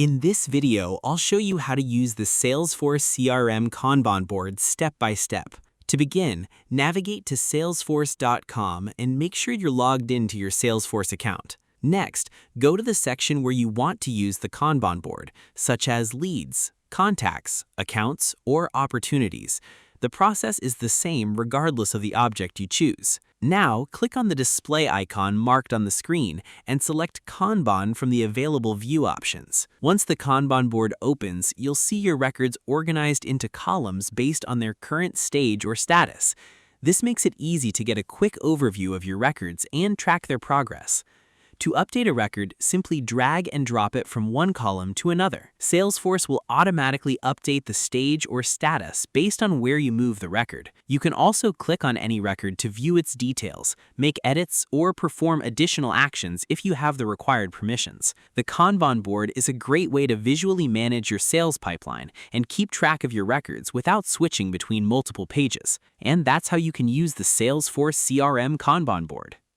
In this video, I'll show you how to use the Salesforce CRM Kanban Board step by step. To begin, navigate to salesforce.com and make sure you're logged into your Salesforce account. Next, go to the section where you want to use the Kanban board, such as leads, contacts, accounts, or opportunities. The process is the same regardless of the object you choose. Now, click on the display icon marked on the screen and select Kanban from the available view options. Once the Kanban board opens, you'll see your records organized into columns based on their current stage or status. This makes it easy to get a quick overview of your records and track their progress. To update a record, simply drag and drop it from one column to another. Salesforce will automatically update the stage or status based on where you move the record. You can also click on any record to view its details, make edits, or perform additional actions if you have the required permissions. The Kanban board is a great way to visually manage your sales pipeline and keep track of your records without switching between multiple pages. And that's how you can use the Salesforce CRM Kanban board.